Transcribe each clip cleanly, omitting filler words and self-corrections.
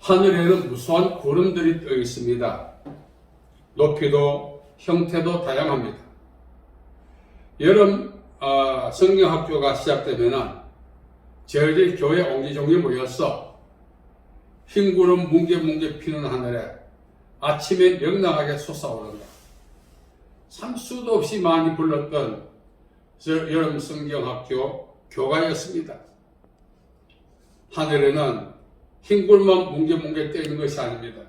하늘에는 무수한 구름들이 떠 있습니다. 높이도 형태도 다양합니다. 여름 성경학교가 시작되면 저희들이 교회 옹기종기 모여서 흰 구름 뭉게뭉게 피는 하늘에 아침에 명랑하게 솟아오른다. 참 수도 없이 많이 불렀던 여름 성경학교 교가였습니다. 하늘에는 흰 구름만 뭉게뭉게 떠 있는 것이 아닙니다.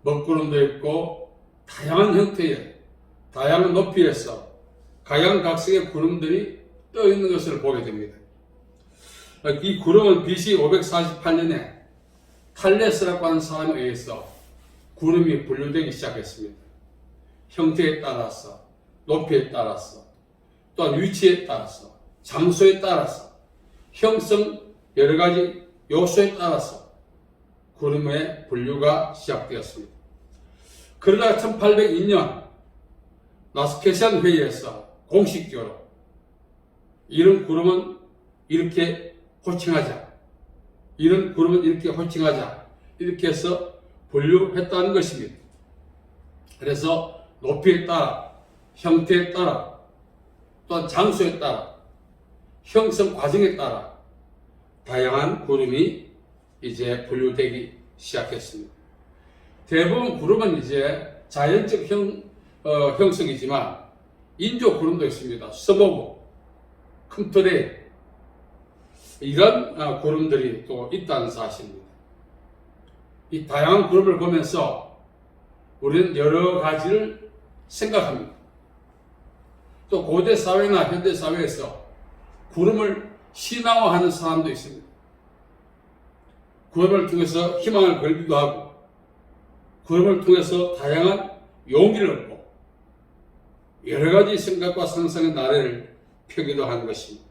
먹구름도 있고 다양한 형태의 다양한 높이에서 각양각색의 구름들이 떠 있는 것을 보게 됩니다. 이 구름은 BC 548년에 탈레스라고 하는 사람에 의해서 구름이 분류되기 시작했습니다. 형태에 따라서, 높이에 따라서, 또한 위치에 따라서, 장소에 따라서, 형성 여러 가지 요소에 따라서 구름의 분류가 시작되었습니다. 그러다가 1802년 라스케시안 회의에서 공식적으로 이런 구름은 이렇게 호칭하자, 이런 구름은 이렇게 호칭하자, 이렇게 해서 분류했다는 것입니다. 그래서 높이에 따라, 형태에 따라, 또한 장소에 따라, 형성 과정에 따라 다양한 구름이 이제 분류되기 시작했습니다. 대부분 구름은 이제 자연적 형성이지만 인조 구름도 있습니다. 스모그, 컴퓨터레이 이런 구름들이 또 있다는 사실입니다. 이 다양한 구름을 보면서 우리는 여러 가지를 생각합니다. 또 고대 사회나 현대 사회에서 구름을 신앙화하는 사람도 있습니다. 구름을 통해서 희망을 걸기도 하고 구름을 통해서 다양한 용기를 얻고 여러 가지 생각과 상상의 나래를 펴기도 하는 것입니다.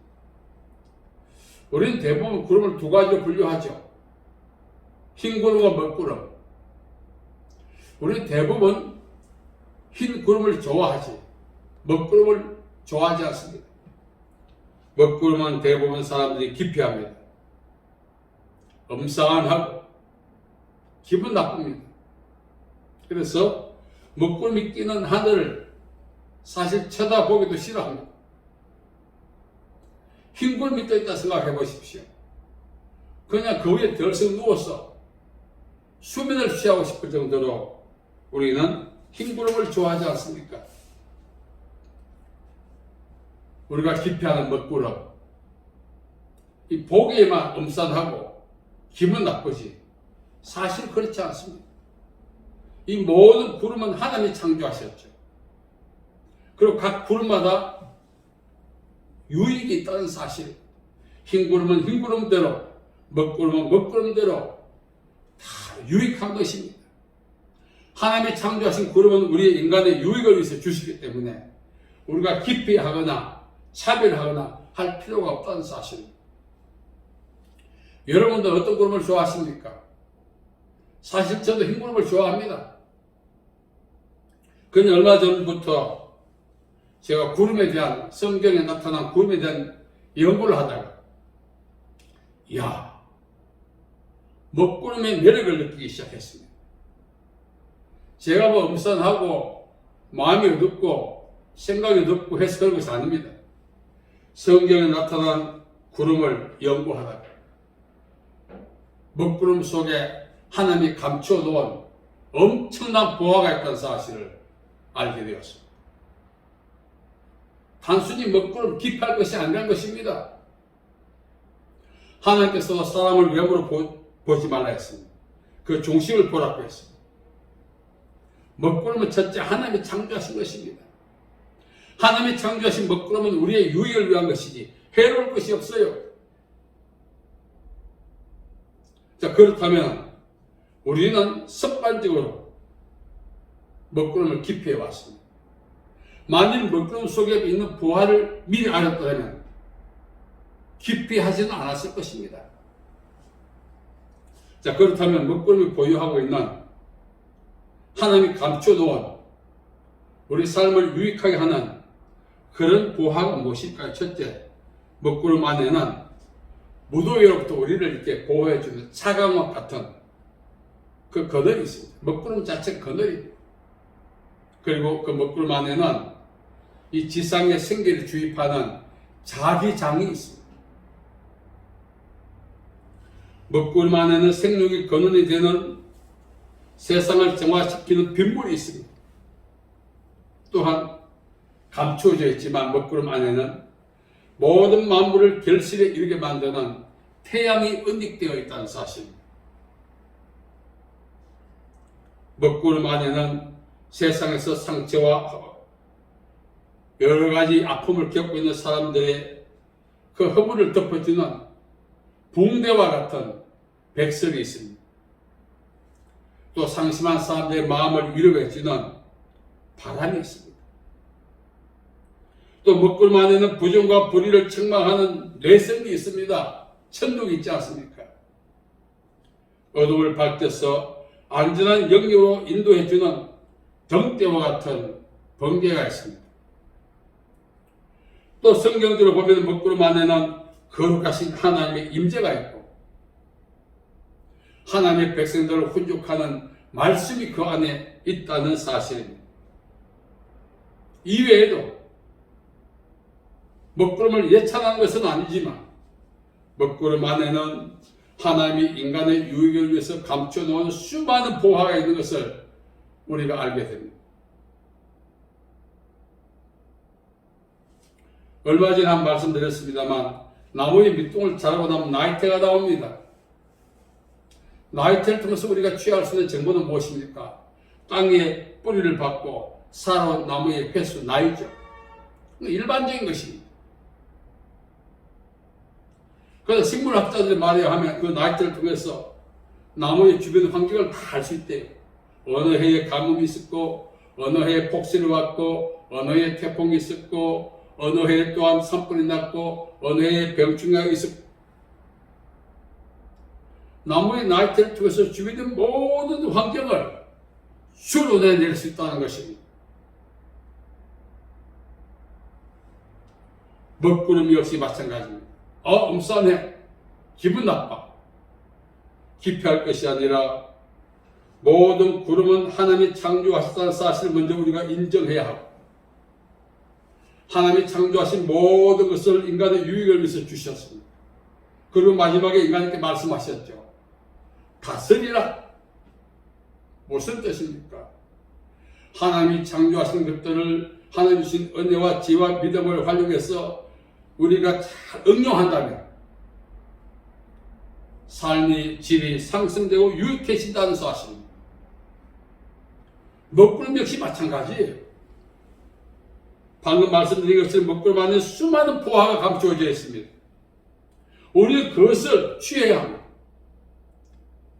우리는 대부분 구름을 두 가지로 분류하죠. 흰 구름과 먹구름. 우리는 대부분 흰 구름을 좋아하지 먹구름을 좋아하지 않습니다. 먹구름은 대부분 사람들이 기피합니다. 엄상하고 기분 나쁩니다. 그래서 먹구름이 끼는 하늘을 사실 쳐다보기도 싫어합니다. 흰 구름이 떠있다 생각해 보십시오. 그냥 그 위에 덜썩 누워서 수면을 취하고 싶을 정도로 우리는 흰 구름을 좋아하지 않습니까? 우리가 기피하는 먹구름, 이 보기에만 음산하고 기분 나쁘지 사실 그렇지 않습니다. 이 모든 구름은 하나님이 창조하셨죠. 그리고 각 구름마다 유익이 있다는 사실. 흰 구름은 흰 구름대로, 먹구름은 먹구름대로 다 유익한 것입니다. 하나님이 창조하신 구름은 우리 인간의 유익을 위해서 주시기 때문에 우리가 기피하거나 차별하거나 할 필요가 없다는 사실입니다. 여러분들 어떤 구름을 좋아하십니까? 사실 저도 흰 구름을 좋아합니다. 그런데 얼마 전부터 제가 구름에 대한, 성경에 나타난 구름에 대한 연구를 하다가 먹구름의 매력을 느끼기 시작했습니다. 제가 뭐 음산하고 마음이 어둡고 생각이 어둡고 해서 그런 것이 아닙니다. 성경에 나타난 구름을 연구하다가 먹구름 속에 하나님이 감추어 놓은 엄청난 보화가 있다는 사실을 알게 되었습니다. 단순히 먹구름 기피할 것이 아니라는 것입니다. 하나님께서 사람을 외모로 보지 말라 했습니다. 그 중심을 보라고 했습니다. 먹구름은 첫째 하나님이 창조하신 것입니다. 하나님이 창조하신 먹구름은 우리의 유익을 위한 것이지 해로울 것이 없어요. 자, 그렇다면 우리는 습관적으로 먹구름을 기피해 왔습니다. 만일 먹구름 속에 있는 보화를 미리 알았다면 기피하지는 않았을 것입니다. 자, 그렇다면 먹구름이 보유하고 있는 하나님이 감춰놓은 우리 삶을 유익하게 하는 그런 보화가 무엇일까요? 첫째, 먹구름 안에는 무더위로부터 우리를 이렇게 보호해주는 차가운 같은 그 그늘이 있습니다. 먹구름 자체가 그늘입니다. 그리고 그 먹구름 안에는 이 지상의 생기를 주입하는 자기장이 있습니다. 먹구름 안에는 생명이 근원이 되는 세상을 정화시키는 빗물이 있습니다. 또한 감추어져 있지만 먹구름 안에는 모든 만물을 결실에 이르게 만드는 태양이 은닉되어 있다는 사실입니다. 먹구름 안에는 세상에서 상처와 여러 가지 아픔을 겪고 있는 사람들의 그 허물을 덮어주는 붕대와 같은 백설이 있습니다. 또 상심한 사람들의 마음을 위로해주는 바람이 있습니다. 또 먹구름 안에는 부정과 불의를 책망하는 뇌성이 있습니다. 천국이 있지 않습니까? 어둠을 밝혀서 안전한 영역으로 인도해주는 등대와 같은 번개가 있습니다. 또 성경대로 보면 먹구름 안에는 거룩하신 하나님의 임재가 있고 하나님의 백성들을 훈육하는 말씀이 그 안에 있다는 사실입니다. 이외에도 먹구름을 예찬하는 것은 아니지만 먹구름 안에는 하나님이 인간의 유익을 위해서 감춰놓은 수많은 보화가 있는 것을 우리가 알게 됩니다. 얼마 전에 한 말씀 드렸습니다만 나무의 밑둥을 자르고 나면 나이테가 나옵니다. 나이테를 통해서 우리가 취할 수 있는 정보는 무엇입니까? 땅에 뿌리를 받고 살아온 나무의 횟수, 나이죠. 일반적인 것입니다. 그래서 식물학자들이 말해야 하면 그 나이테를 통해서 나무의 주변 환경을 다 알 수 있대요. 어느 해에 가뭄이 있었고, 어느 해에 폭설이 왔고, 어느 해에 태풍이 있었고, 어느 해에 또한 산불이 났고, 어느 해에 병충해가 있었고, 나무의 나이테를 통해서 주변의 모든 환경을 수로내낼 수 있다는 것입니다. 먹구름 역시 마찬가지입니다. 엄싸네. 기분 나빠. 기피할 것이 아니라 모든 구름은 하나님이 창조하셨다는 사실을 먼저 우리가 인정해야 하고 하나님이 창조하신 모든 것을 인간의 유익을 위해서 주셨습니다. 그리고 마지막에 인간에게 말씀하셨죠. 다스리라. 무슨 뜻입니까? 하나님이 창조하신 것들을 하나님 주신 은혜와 지혜와 믿음을 활용해서 우리가 잘 응용한다면 삶의 질이 상승되고 유익해진다는 사실입니다. 먹구름 역시 마찬가지예요. 방금 말씀드린 것처럼 먹구름 안에 수많은 보화가 감추어져 있습니다. 우리는 그것을 취해야 합니다.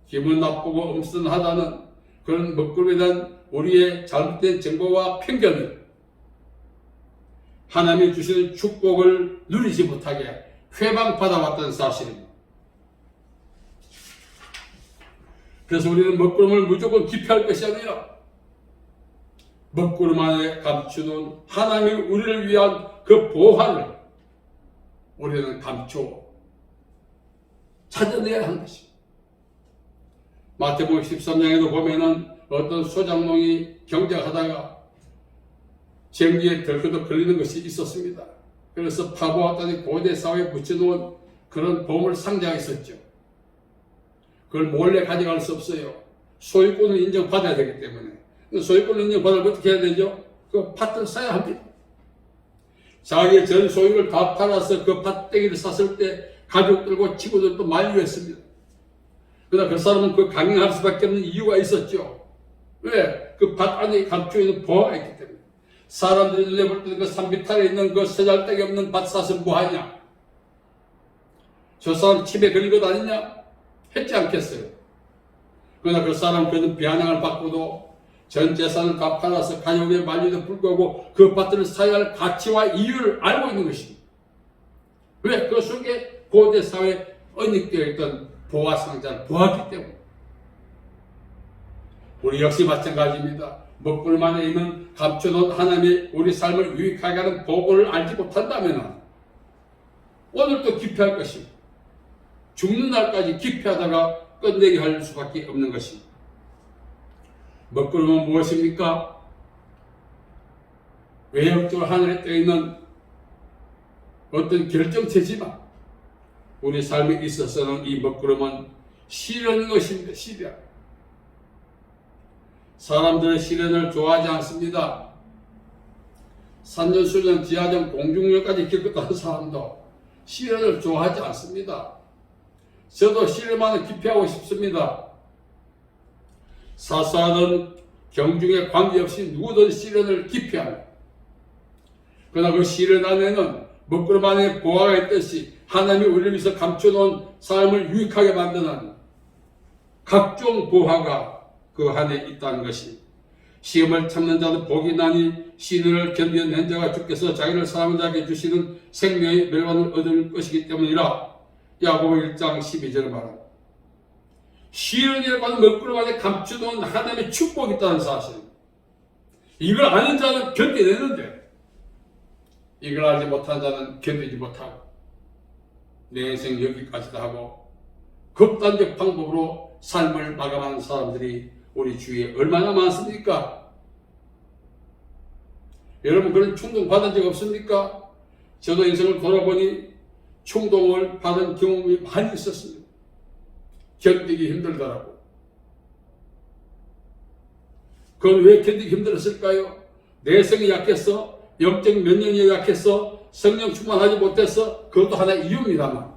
기분 나쁘고 엄선하다는 그런 먹구름에 대한 우리의 잘못된 정보와 편견을 하나님이 주시는 축복을 누리지 못하게 회방받아왔다는 사실입니다. 그래서 우리는 먹구름을 무조건 기피할 것이 아니라 먹구름 안에 감추는 하나님이 우리를 위한 그 보화를 우리는 감추어 찾아내야 하는 것입니다. 마태복음 13장에도 보면은 어떤 소장농이 경작하다가 전기에 덜커덕 걸리는 것이 있었습니다. 그래서 파보았더니 고대 사회에 붙여놓은 그런 보물 상자가 있었죠. 그걸 몰래 가져갈 수 없어요. 소유권을 인정받아야 되기 때문에. 소유권을 인정받으면 어떻게 해야 되죠? 그 팥을 사야 합니다. 자기의 전 소유를 다 팔아서 그 팥대기를 샀을 때 가족들과 친구들도 만류했습니다. 그러나 그 사람은 그 강행할 수밖에 없는 이유가 있었죠. 왜? 그 밭 안에 감추어 있는 보화가 있기 때문에. 사람들이 눈에 볼 때 그 산비탈에 있는 그 세잘데기 없는 밭 사서 뭐하냐? 저 사람 침에 걸린 것 아니냐? 했지 않겠어요. 그러나 그 사람 그는 비아냥을 받고도 전 재산을 다 팔아서 가족의 만류에도 불구하고 그 밭들을 사야 할 가치와 이유를 알고 있는 것입니다. 왜? 그 속에 고대 사회에 언익되어 있던 보화 상자를 보았기 때문에. 우리 역시 마찬가지입니다. 먹구름 안에 있는 감춰놓은 하나님이 우리 삶을 유익하게 하는 보고를 알지 못한다면 오늘도 기피할 것입니다. 죽는 날까지 기피하다가 끝내게 할 수밖에 없는 것입니다. 먹구름은 무엇입니까? 외형적으로 하늘에 떠있는 어떤 결정체지만 우리 삶에 있어서는 이 먹구름은 시련인 것입니다. 시련. 사람들은 시련을 좋아하지 않습니다. 산전수전, 지하전, 공중전까지 겪었다는 사람도 시련을 좋아하지 않습니다. 저도 시련만을 기피하고 싶습니다. 사소하든 경중에 관계없이 누구든 시련을 기피합니다. 그러나 그 시련 안에는 먹구름 안에 보화가 있듯이 하나님이 우리를 위해서 감춰놓은 삶을 유익하게 만드는 각종 보화가 그 안에 있다는 것이, 시험을 참는 자는 복이 나니 시련을 견뎌낸 자가 주께서 자기를 사랑하는 자에게 주시는 생명의 멸관을 얻을 것이기 때문이라. 야고보 1장 12절을 말합니다. 시련이라고 하는 먹구름 안에 감춰놓은 하나님의 축복이 있다는 사실, 이걸 아는 자는 견뎌내는데 이걸 알지 못한 자는 견디지 못하고 내 인생 여기까지다 하고 극단적 방법으로 삶을 마감하는 사람들이 우리 주위에 얼마나 많습니까? 여러분 그런 충동 받은 적 없습니까? 저도 인생을 돌아보니 충동을 받은 경험이 많이 있었습니다. 견디기 힘들더라고. 그건 왜 견디기 힘들었을까요? 내성이 약했어? 영적 면역력이 약했어? 성령 충만하지 못해서? 그것도 하나의 이유입니다만,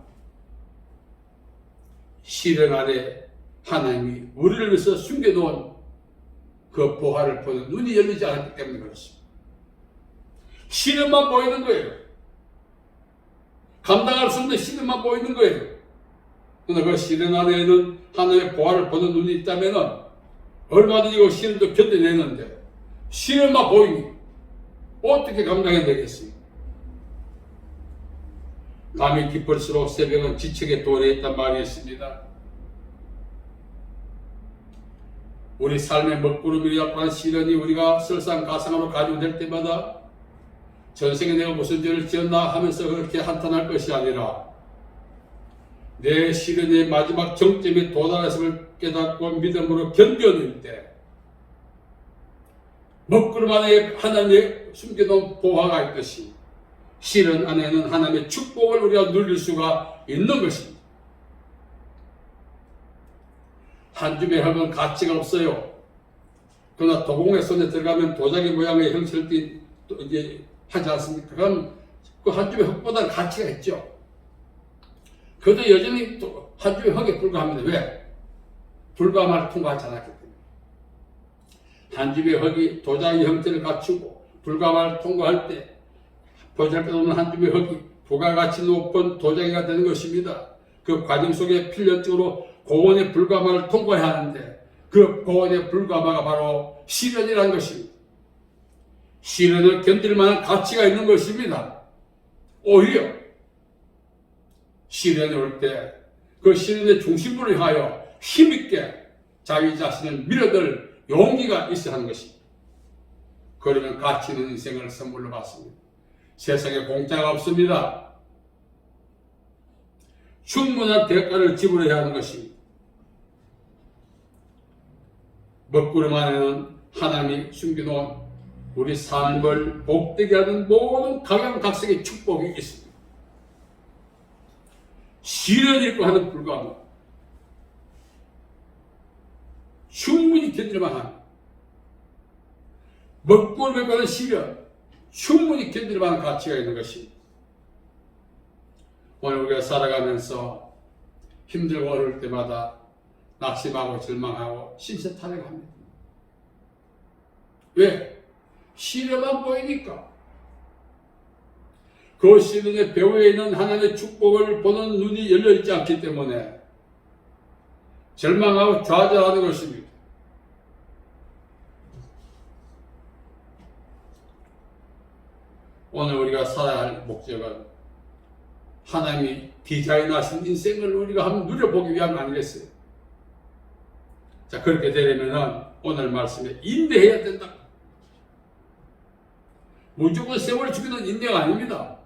시련 안에 하나님이 우리를 위해서 숨겨놓은 그 보화를 보는 눈이 열리지 않았기 때문에 그렇습니다. 시련만 보이는 거예요. 감당할 수 없는 시련만 보이는 거예요. 그러나 그 시련 안에는 하나님의 보화를 보는 눈이 있다면 얼마든지 그 시련도 견뎌내는데, 시련만 보이니 어떻게 감당해내겠습니까? 밤이 깊을수록 새벽은 지책에 도래했단 말이 있습니다. 우리 삶의 먹구름이라고 하는 시련이 우리가 설상가상으로 가지고 될 때마다 전생에 내가 무슨 죄를 지었나 하면서 그렇게 한탄할 것이 아니라, 내 시련의 마지막 정점에 도달했음을 깨닫고 믿음으로 견뎌낼 때 먹구름 안에 하나님의 숨겨놓은 보화가 있듯이 시련 안에는 하나님의 축복을 우리가 누릴 수가 있는 것입니다. 한 줌의 흙은 가치가 없어요. 그러나 도공의 손에 들어가면 도자기 모양의 형체를 이제 하지 않습니까? 그럼 그 한 줌의 흙보다는 가치가 있죠. 그래도 여전히 한 줌의 흙에 불과합니다. 왜? 불가마를 통과하지 않았기 때문에. 한 줌의 흙이 도자기 형태를 갖추고 불가마를 통과할 때 보잘것없는 한 줌의 흙이 부가가치 높은 도자기가 되는 것입니다. 그 과정 속에 필연적으로 고온의 불가마를 통과해야 하는데, 그 고온의 불가마가 바로 시련이라는 것입니다. 시련을 견딜 만한 가치가 있는 것입니다. 오히려 시련이 올 때 그 시련의 중심부를 향하여 힘있게 자기 자신을 밀어들 용기가 있어야 하는 것입니다. 그러면 가치 있는 인생을 선물로 받습니다. 세상에 공짜가 없습니다. 충분한 대가를 지불해야 하는 것입니다. 먹구름 안에는 하나님이 숨겨놓은 우리 삶을 복되게 하는 모든 각양각색의 축복이 있습니다. 시련이 있고 하는 불가마, 충분히 견딜 만한 먹구름에 관한 시련, 충분히 견딜 만한 가치가 있는 것입니다. 오늘 우리가 살아가면서 힘들고 어려울 때마다 낙심하고 절망하고 신세탄핵합니다. 왜? 시련만 보이니까. 그 시련의 배후에 있는 하나님의 축복을 보는 눈이 열려있지 않기 때문에 절망하고 좌절하는 것입니다. 오늘 우리가 살아야 할 목적은 하나님이 디자인하신 인생을 우리가 한번 누려보기 위함 아니겠어요? 자, 그렇게 되려면 오늘 말씀에 인내해야 된다. 무조건 세월을 죽이는 인내가 아닙니다.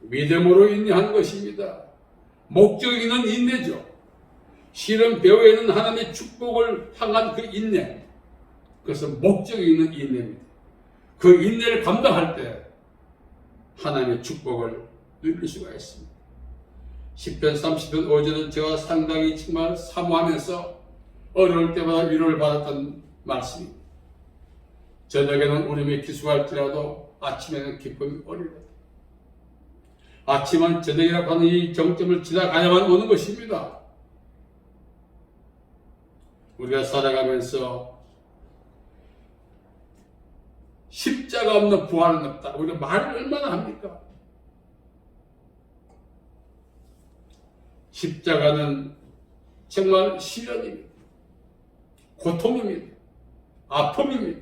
믿음으로 인내하는 것입니다. 목적이 있는 인내죠. 시련 배후에는 하나님의 축복을 향한 그 인내, 그것은 목적이 있는 인내입니다. 그 인내를 감당할 때 하나님의 축복을 누릴 수가 있습니다. 10편 30편 5절은 제가 상당히 정말 사모하면서 어려울 때마다 위로를 받았던 말씀입니다. 저녁에는 울음이 기수할지라도 아침에는 기쁨이 오리로다. 아침은 저녁이라고 하는 이 정점을 지나가야만 오는 것입니다. 우리가 살아가면서 십자가 없는 부활은 없다. 우리가 말을 얼마나 합니까? 십자가는 정말 시련입니다. 고통입니다. 아픔입니다.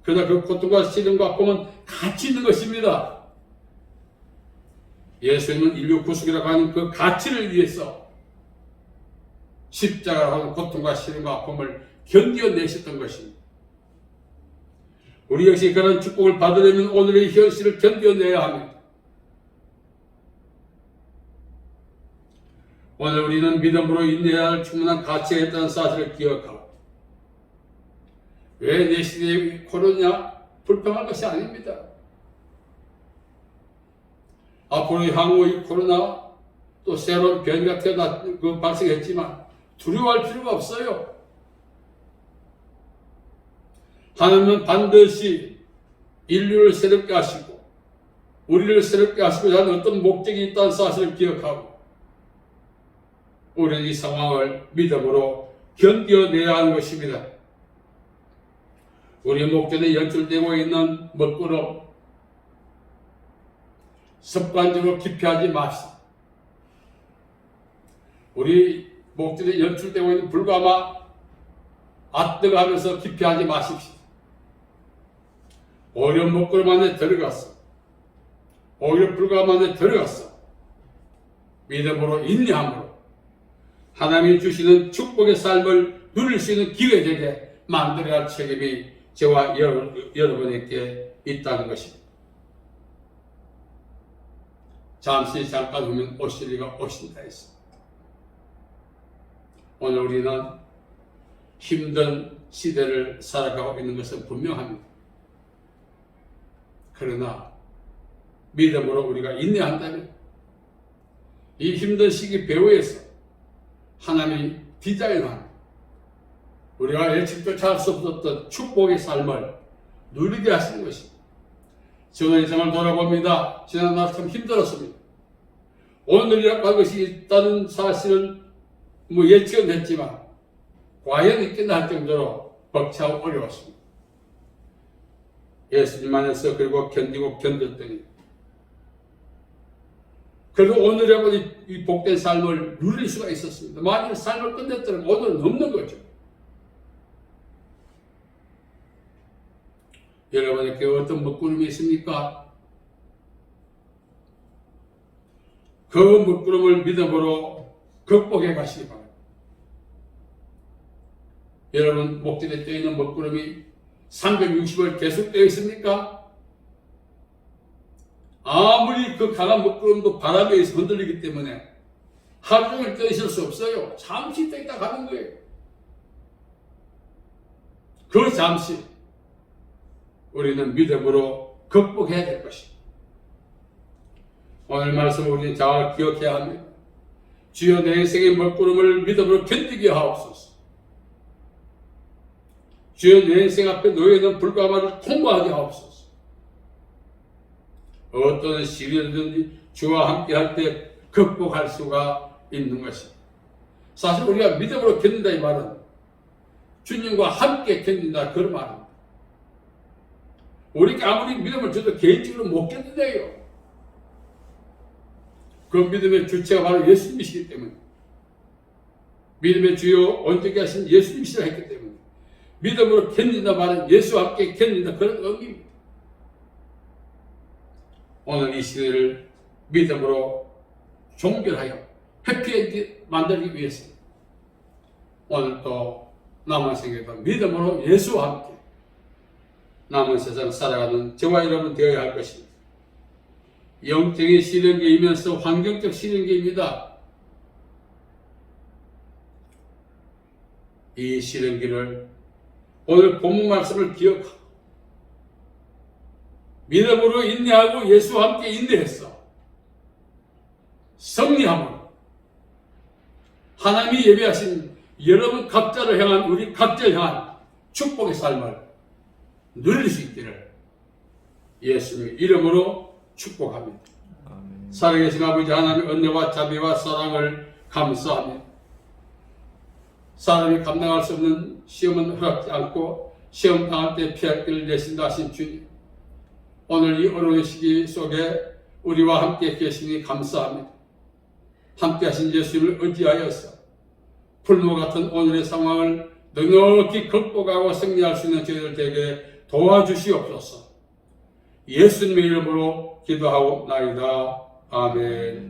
그러나 그 고통과 시련과 아픔은 같이 있는 것입니다. 예수님은 인류 구속이라고 하는 그 가치를 위해서 십자가라고 하는 고통과 시련과 아픔을 견뎌내셨던 것입니다. 우리 역시 그런 축복을 받으려면 오늘의 현실을 견뎌내야 합니다. 오늘 우리는 믿음으로 인내해야 할 충분한 가치가 있다는 사실을 기억하고, 왜 내 시대에 코로나 불평할 것이 아닙니다. 앞으로 향후 이 코로나 또 새로운 변이가 발생했지만 두려워할 필요가 없어요. 하나님은 반드시 인류를 새롭게 하시고 우리를 새롭게 하시고자 하는 어떤 목적이 있다는 사실을 기억하고, 우리는 이 상황을 믿음으로 견뎌내야 하는 것입니다. 우리 목전에 연출되고 있는 먹구름, 습관적으로 기피하지 맙시다. 우리 목전에 연출되고 있는 불가마 아뜨가면서 기피하지 마십시오. 오히려 먹구름 안에 들어갔어. 오히려 불가마 안에 들어갔어. 믿음으로 인내함으로 하나님이 주시는 축복의 삶을 누릴 수 있는 기회되게 만들어야 할 책임이 저와 여러분에게 있다는 것입니다. 잠깐 후면 오실 이가 오신다 했습니다. 오늘 우리는 힘든 시대를 살아가고 있는 것은 분명합니다. 그러나 믿음으로 우리가 인내한다면 이 힘든 시기 배후에서 하나님이 디자인한 우리가 예측조차 할 수 없었던 축복의 삶을 누리게 하시는 것입니다. 지난 인생을 돌아봅니다. 지난 날 참 힘들었습니다. 오늘이라고 하는 것이 있다는 사실은 예측은 됐지만 과연 있겠나 할 정도로 벅차고 어려웠습니다. 예수님 안에서 그리고 견디고 견뎠더니 그리고 오늘이라고 하는 이 복된 삶을 누릴 수가 있었습니다. 만일 삶을 끝냈더라면 오늘은 없는 거죠. 여러분에게 어떤 먹구름이 있습니까? 그 먹구름을 믿음으로 극복해 가시기 바랍니다. 여러분 목전에 떠있는 먹구름이 360일 계속되어 있습니까? 아무리 그 강한 먹구름도 바람에 의해서 흔들리기 때문에 하루 종일 떠 있을 수 없어요. 잠시 떠 있다 가는 거예요. 그 잠시 우리는 믿음으로 극복해야 될 것입니다. 오늘 말씀 우리는 잘 기억해야 합니다. 주여 내 인생의 먹구름을 믿음으로 견디게 하옵소서. 주여 내 인생 앞에 놓여있는 불가마를 통과하게 하옵소서. 어떤 시련이든지 주와 함께 할 때 극복할 수가 있는 것입니다. 사실 우리가 믿음으로 견딘다 이 말은 주님과 함께 견딘다 그런 말입니다. 우리가 아무리 믿음을 줘도 개인적으로 못 견딘대요. 그 믿음의 주체가 바로 예수님이시기 때문에, 믿음의 주요 온전케 하신 예수님이시라 했기 때문에 믿음으로 견딘다 말은 예수와 함께 견딘다 그런 의미입니다. 오늘 이 시대를 믿음으로 종결하여 해피엔드 만들기 위해서 오늘 또 남은 생애도 믿음으로 예수와 함께 남은 세상 살아가는 저와 여러분 되어야 할 것입니다. 영적인 시련기이면서 환경적 시련기입니다. 이 시련기를 오늘 본문 말씀을 기억하고 믿음으로 인내하고 예수와 함께 인내했어. 승리함으로 하나님이 예비하신 여러분 각자를 향한 우리 각자를 향한 축복의 삶을 누릴 수 있기를 예수님의 이름으로 축복합니다. 아멘. 살아계신 아버지 하나님의 은혜와 자비와 사랑을 감사하며 사람이 감당할 수 없는 시험은 허락지 않고 시험 당할 때 피할 길을 내신다 하신 주님, 오늘 이 어려운 시기 속에 우리와 함께 계시니 감사합니다. 함께 하신 예수님을 의지하여서 풀무 같은 오늘의 상황을 넉넉히 극복하고 승리할 수 있는 저희들 되게 도와주시옵소서. 예수님의 이름으로 기도하옵나이다. 아멘.